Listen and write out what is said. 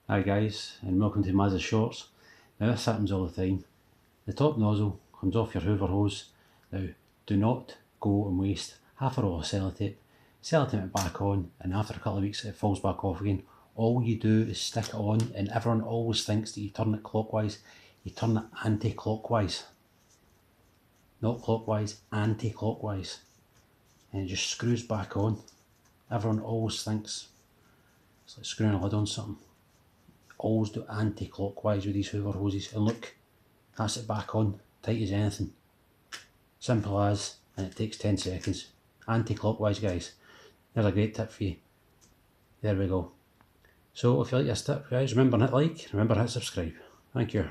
Hi guys, and welcome to Mazzasshorts. Now this happens all the time. The top nozzle comes off your Hoover hose. Now do not go and waste half a roll of sellotape. Sellotape it back on, and after a couple of weeks it falls back off again. All you do is stick it on, and everyone always thinks that you turn it clockwise. You turn it anti-clockwise. Not clockwise, anti-clockwise. And it just screws back on. Everyone always thinks it's like screwing a lid on something. Always do anti-clockwise with these Hoover hoses, and look, that's it back on, tight as anything. Simple as, and it takes 10 seconds. Anti-clockwise, guys. There's a great tip for you. There we go. So if you like this tip, guys, remember hit like, remember hit subscribe. Thank you.